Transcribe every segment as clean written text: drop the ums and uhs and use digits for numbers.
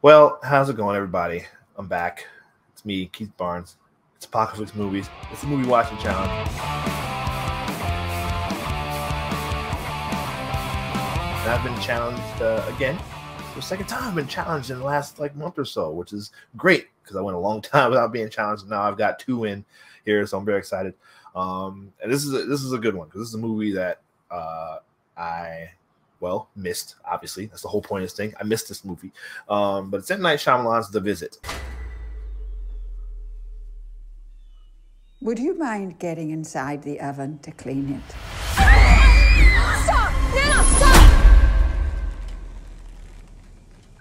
Well, how's it going, everybody? I'm back. It's me, Keith Barnes. It's Apocalypse Movies. It's a movie watching challenge. And I've been challenged again. It's the second time I've been challenged in the last month or so, which is great because I went a long time without being challenged. Now I've got two in here, so I'm very excited. And this is a good one because this is a movie that I missed. Obviously, that's the whole point of this thing. I missed this movie, but it's M. Night Shyamalan's The Visit. Would you mind getting inside the oven to clean it? Stop! Nana,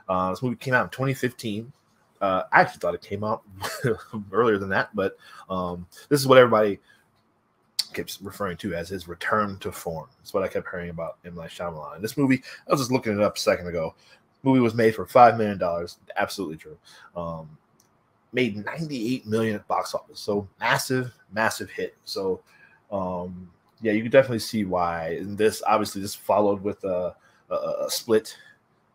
stop! This movie came out in 2015. I actually thought it came out earlier than that, but this is what everybody keeps referring to as his return to form. That's what I kept hearing about M. Night Shyamalan. And this movie, I was just looking it up a second ago. Movie was made for $5 million. Absolutely true. Made 98 million at box office. So massive hit. So yeah, you can definitely see why. And this followed with a Split,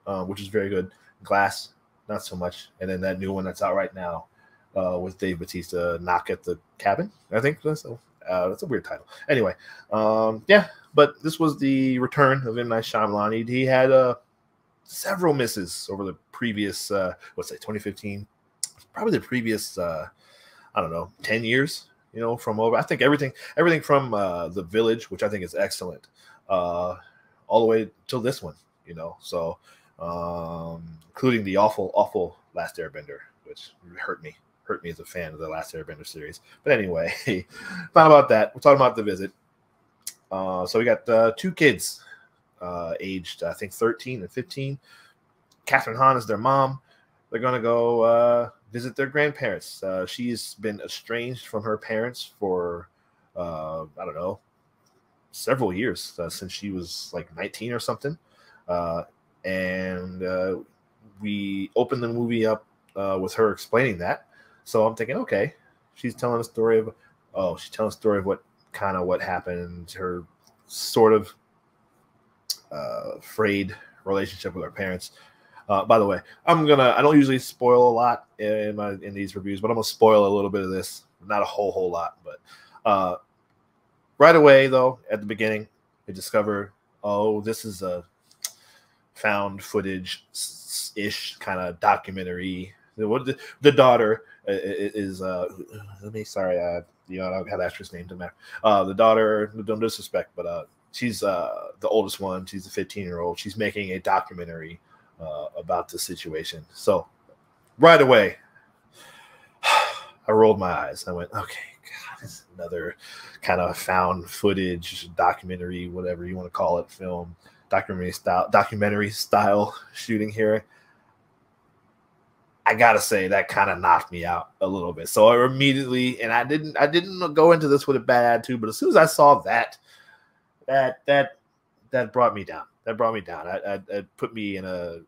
which is very good. Glass, not so much. And then that new one that's out right now with Dave Bautista, Knock at the Cabin, I think. So that's a weird title. Anyway, yeah, but this was the return of M. Night Shyamalan. He had several misses over the previous, 2015, probably the previous, 10 years. From over, I think everything from The Village, which I think is excellent, all the way till this one. So including the awful Last Airbender, which hurt me as a fan of the Last Airbender series. But anyway, not about that. We're talking about The Visit. So we got two kids aged, I think, 13 and 15. Catherine Hahn is their mom. They're going to go visit their grandparents. She's been estranged from her parents for, several years, since she was like 19 or something. And we opened the movie up with her explaining that. So I'm thinking, okay, she's telling a story of what happened, her sort of frayed relationship with her parents. By the way, I don't usually spoil a lot in these reviews, but I'm gonna spoil a little bit of this. Not a whole lot, but right away though, at the beginning, they discover, this is a found footage-ish kind of documentary. The daughter is I don't have the actress name to matter. The daughter, don't disrespect, but she's the oldest one. She's a 15-year-old. She's making a documentary about the situation. So right away, I rolled my eyes. I went, okay, God, this is another kind of found footage documentary, whatever you want to call it, film, documentary style shooting here. I gotta say that kind of knocked me out a little bit. So I immediately, and I didn't go into this with a bad attitude, but as soon as I saw that brought me down. That brought me down. It put me in a,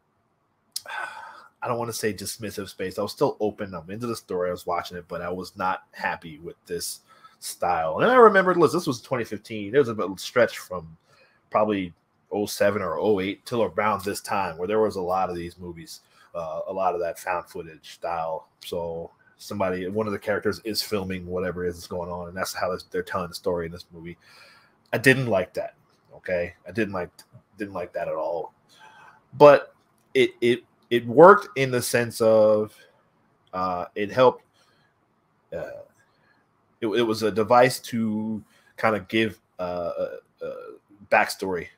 I don't want to say dismissive space. I was still open. I'm into the story. I was watching it, but I was not happy with this style. And I remembered, listen, this was 2015. There was a bit of stretch from probably 07 or 08 till around this time where there was a lot of these movies. A lot of that found footage style. So one of the characters is filming whatever is going on, and that's how they're telling the story in this movie. I didn't like that. Okay, I didn't like that at all. But it worked in the sense of it helped. It was a device to kind of give backstory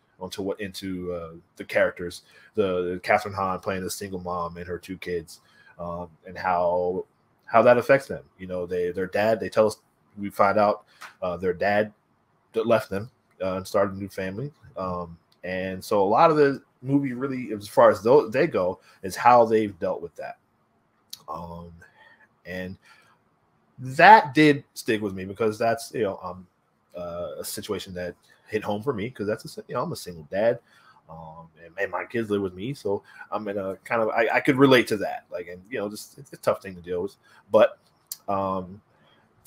into the characters, the Catherine Hahn playing the single mom and her two kids, and how that affects them. Their dad. They tell us, we find out their dad that left them and started a new family. And so a lot of the movie, really, as far as they go, is how they've dealt with that. And that did stick with me because that's a situation that hit home for me, because I'm a single dad, and my kids live with me, so I'm in a kind of I could relate to that, just it's a tough thing to deal with. But so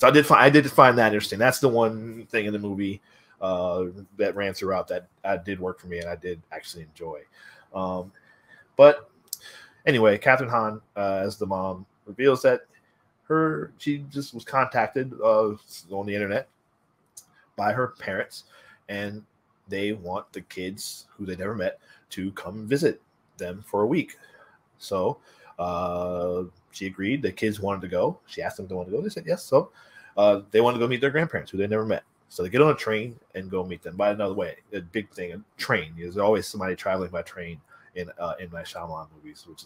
I did find that interesting. That's the one thing in the movie that ran throughout that did work for me, and I did actually enjoy. But Anyway, Catherine Hahn, as the mom, reveals that she just was contacted on the internet by her parents, and they want the kids who they never met to come visit them for a week. So she agreed. The kids wanted to go. She asked them if they wanted to go. They said yes. So they wanted to go meet their grandparents who they never met. So they get on a train and go meet them. By another way, a big thing, a train. There's always somebody traveling by train in my Shyamalan movies, which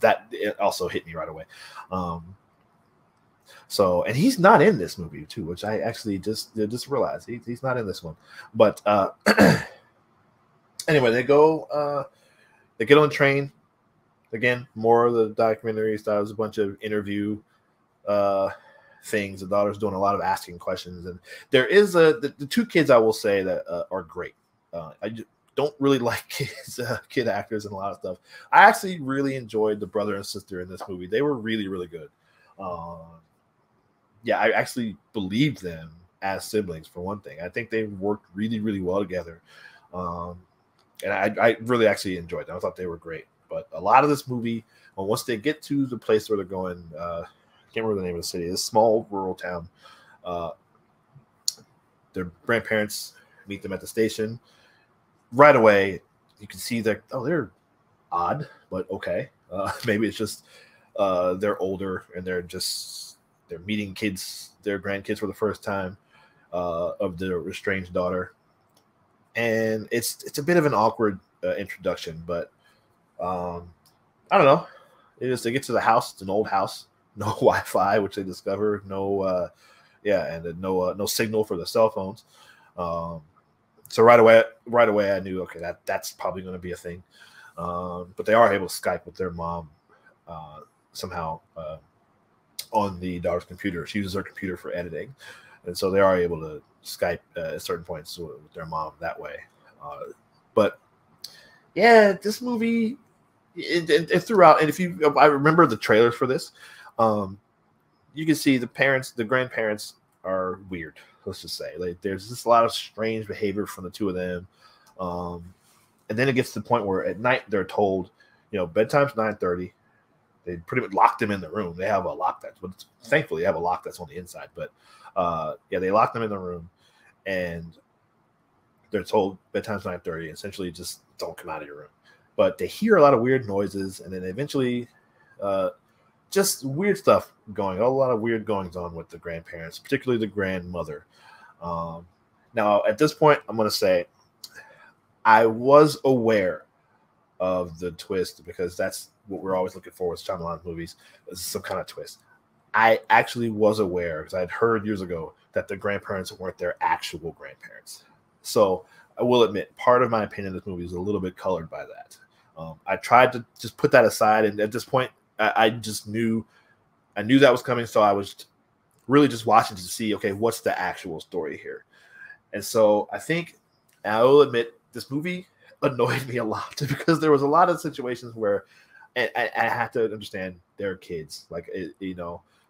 that it also hit me right away. So, and he's not in this movie too, which I actually just realized he's not in this one. But anyway, they go, they get on the train. Again, more of the documentary style. There's a bunch of interview things. The daughter's doing a lot of asking questions, and there is the two kids I will say that are great. I don't really like kid actors and a lot of stuff. I actually really enjoyed the brother and sister in this movie. They were really, really good. Yeah, I actually believed them as siblings, for one thing. I think they worked really, really well together. And I really actually enjoyed them. I thought they were great. But a lot of this movie, once they get to the place where they're going, I can't remember the name of the city, this small rural town, their grandparents meet them at the station. Right away, you can see that, they're odd, but okay. Maybe it's just they're older and they're meeting their grandkids for the first time of their estranged daughter. And it's a bit of an awkward introduction, but I don't know. They get to the house. It's an old house, no Wi-Fi, which they discover, no signal for the cell phones. So right away, I knew, okay, that's probably going to be a thing. But they are able to Skype with their mom somehow on the daughter's computer. She uses her computer for editing, and so they are able to Skype at certain points with their mom that way. But yeah, this movie, and throughout, and I remember the trailers for this, you can see the grandparents are weird. Let's just say, like, there's just a lot of strange behavior from the two of them, and then it gets to the point where at night they're told, bedtime's 9:30. They pretty much lock them in the room. They have a lock but thankfully they have a lock that's on the inside. But they lock them in the room, and they're told bedtime's 9:30. Essentially, just don't come out of your room. But they hear a lot of weird noises, and then eventually, just weird stuff going. A lot of weird goings on with the grandparents, particularly the grandmother. Now, at this point, I'm going to say I was aware of the twist, because that's what we're always looking for with Shyamalan movies, is some kind of twist. I actually was aware, because I had heard years ago that the grandparents weren't their actual grandparents. So I will admit, part of my opinion of this movie is a little bit colored by that. I tried to just put that aside, and at this point, I just knew that was coming, so I was really just watching to see, okay, what's the actual story here? And so I will admit, this movie annoyed me a lot, because there was a lot of situations where I had to understand they're kids, like,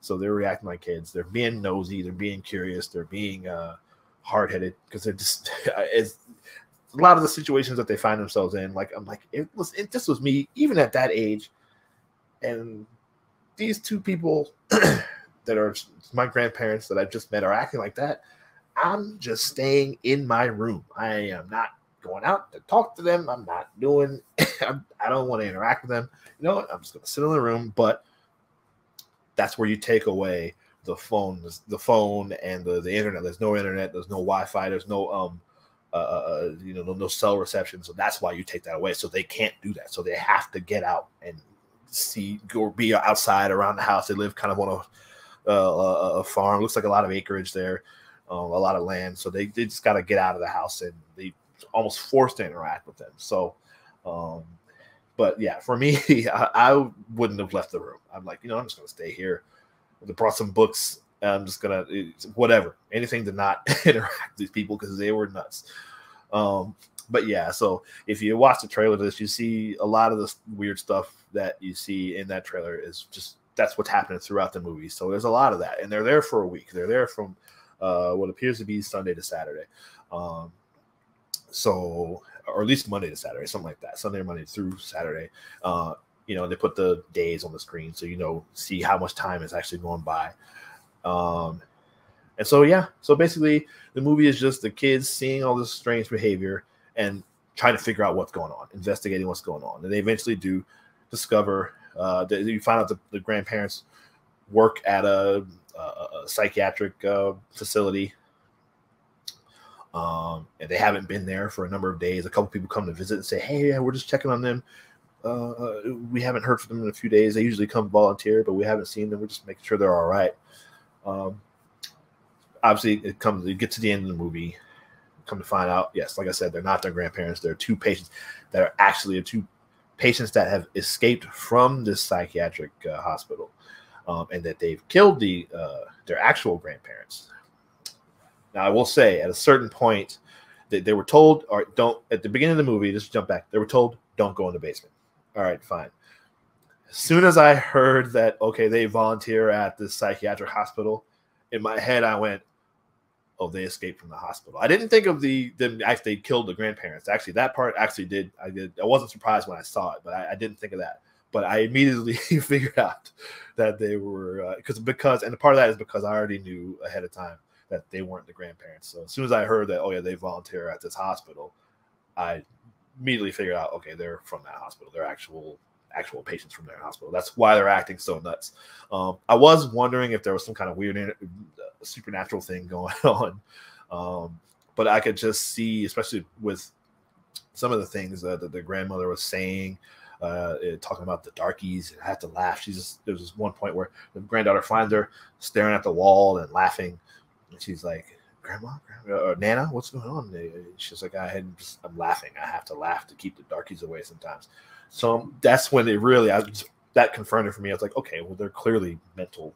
so they're reacting like kids. They're being nosy, they're being curious, they're being hard-headed, because they're just it's a lot of the situations that they find themselves in. Like, I'm like, this was me even at that age, and these two people that are my grandparents that I just met are acting like that. I'm just staying in my room. I am not going out to talk to them. I'm not doing. I don't want to interact with them. You know what? I'm just going to sit in the room. But that's where you take away the phone and the internet. There's no internet. There's no Wi-Fi. There's no no cell reception. So that's why you take that away. So they can't do that. So they have to get out and be outside around the house. They live kind of on a farm. Looks like a lot of acreage there, a lot of land. So they just got to get out of the house, and they almost forced to interact with them. So, but yeah, for me, I wouldn't have left the room. I'm like, I'm just going to stay here. They brought some books. I'm just going to, whatever, anything to not interact with these people, because they were nuts. But yeah, so if you watch the trailer to this, you see a lot of this weird stuff that you see in that trailer is just, that's what's happening throughout the movie. So there's a lot of that, and they're there for a week. They're there from what appears to be Sunday to Saturday. So or at least Monday to Saturday, something like that. Sunday or Monday through Saturday. They put the days on the screen so see how much time is actually going by. And so basically the movie is just the kids seeing all this strange behavior and trying to figure out what's going on, investigating what's going on. And they eventually do discover that you find out the grandparents work at a psychiatric facility. And they haven't been there for a number of days. A couple people come to visit and say, hey, yeah, we're just checking on them. We haven't heard from them in a few days. They usually come volunteer, but we haven't seen them. We're just making sure they're all right. Obviously, it gets to the end of the movie. Come to find out, yes, like I said, they're not their grandparents. They're two patients that are actually two patients that have escaped from this psychiatric hospital, and that they've killed their actual grandparents. Now, I will say, at a certain point, they were told, or don't, at the beginning of the movie, just jump back, they were told, don't go in the basement. All right, fine. As soon as I heard that, okay, they volunteer at this psychiatric hospital, in my head, I went, oh, they escaped from the hospital. I didn't think of them actually killed the grandparents. Actually, that part actually did. I wasn't surprised when I saw it, but I didn't think of that. But I immediately figured out that they were, because, and the part of that is because I already knew ahead of time that they weren't the grandparents. So as soon as I heard that, oh yeah, they volunteer at this hospital, I immediately figured out, okay, they're from that hospital. They're actual patients from their hospital. That's why they're acting so nuts. I was wondering if there was some kind of weird supernatural thing going on, but I could just see, especially with some of the things that the grandmother was saying, talking about the darkies. I had to laugh. There's this one point where the granddaughter finds her staring at the wall and laughing, and she's like, Grandma, or Nana, what's going on? She's like, I'm laughing. I have to laugh to keep the darkies away sometimes. So that's when that confirmed it for me. I was like, okay, well, they're clearly mental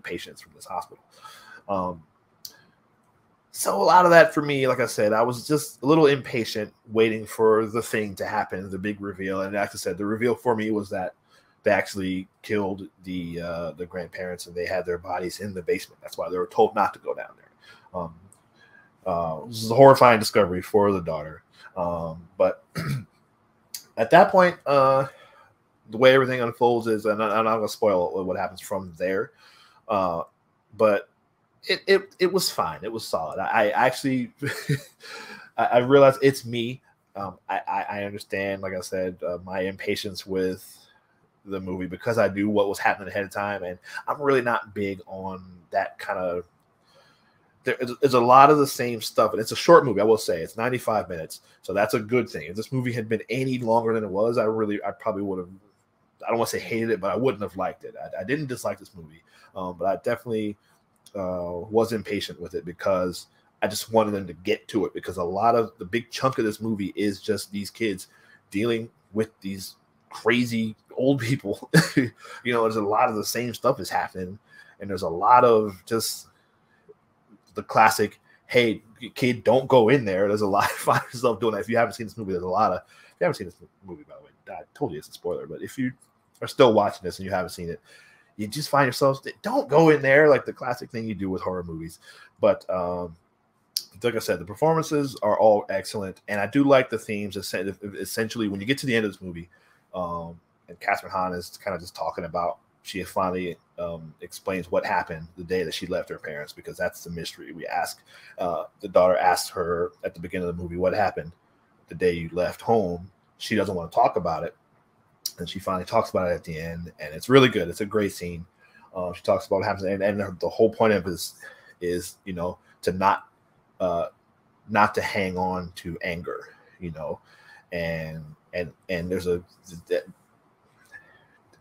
patients from this hospital. So a lot of that for me, like I said, I was just a little impatient waiting for the thing to happen, the big reveal. And like I said, the reveal for me was that they actually killed the grandparents and they had their bodies in the basement. That's why they were told not to go down there. This is a horrifying discovery for the daughter. But at that point, the way everything unfolds is, and I'm not going to spoil what happens from there, but it was fine. It was solid. I actually, I realized it's me. I understand, like I said, my impatience with the movie because I knew what was happening ahead of time, and I'm really not big on that kind of. There's a lot of the same stuff, and it's a short movie. I will say it's 95 minutes, so that's a good thing. If this movie had been any longer than it was, I probably would have. I don't want to say hated it, but I wouldn't have liked it. I didn't dislike this movie, but I definitely was impatient with it because I just wanted them to get to it. Because a lot of the big chunk of this movie is just these kids dealing with these crazy old people. There's a lot of the same stuff is happening, and there's a lot of just the classic, hey, kid, don't go in there. There's a lot of find yourself doing that. If you haven't seen this movie, if you haven't seen this movie, by the way, I told you it's a spoiler, but if you are still watching this and you haven't seen it, you just find yourself, don't go in there, like the classic thing you do with horror movies. But like I said, the performances are all excellent, and I do like the themes. Essentially, when you get to the end of this movie, and Catherine Hahn is kind of just talking about, she finally explains what happened the day that she left her parents, because that's the mystery. We ask, the daughter asks her at the beginning of the movie, what happened the day you left home? She doesn't want to talk about it, and she finally talks about it at the end, and it's really good. It's a great scene. She talks about what happens, and the whole point of it is to not to hang on to anger, and there's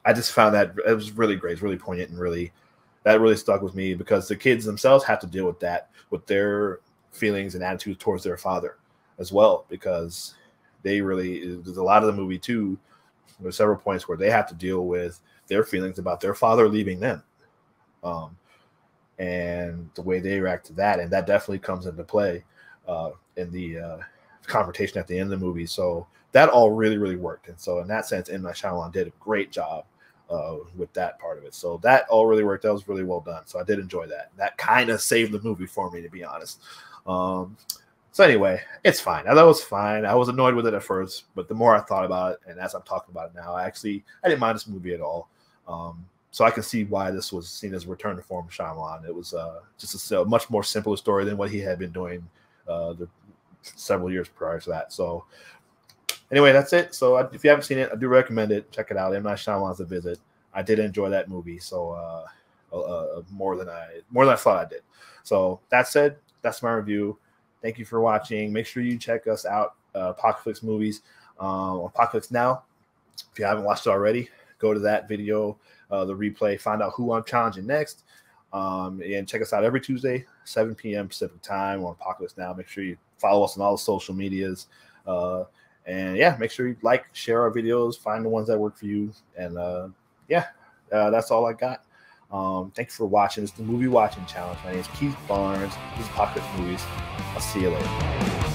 I just found that it was really great. It's really poignant, and that really stuck with me, because the kids themselves have to deal with that, with their feelings and attitudes towards their father as well, because there's a lot of the movie too. There's several points where they have to deal with their feelings about their father leaving them, and the way they react to that. And that definitely comes into play in the confrontation at the end of the movie. So that all really, really worked. And so in that sense, M. Night Shyamalan did a great job with that part of it. So that all really worked. That was really well done. So I did enjoy that. That kind of saved the movie for me, to be honest. So anyway, it's fine. I thought it was fine. I was annoyed with it at first, but the more I thought about it, and as I'm talking about it now, I didn't mind this movie at all. So I can see why this was seen as a return to form of Shyamalan. It was just a much more simpler story than what he had been doing the several years prior to that. So anyway, that's it. So if you haven't seen it, I do recommend it. Check it out. M. Night Shyamalan's a visit. I did enjoy that movie, so more than I thought I did. So that said, that's my review. Thank you for watching. Make sure you check us out, Apocalypse Movies, Apocalypse Now. If you haven't watched it already, go to that video, the replay, find out who I'm challenging next. And check us out every Tuesday, 7 p.m. Pacific time on Apocalypse Now. Make sure you follow us on all the social medias. And yeah, make sure you like, share our videos, find the ones that work for you. And that's all I got. Thanks for watching. It's the Movie Watching Challenge. My name is Keith Barnes. This is Apocalypse Movies. I'll see you later.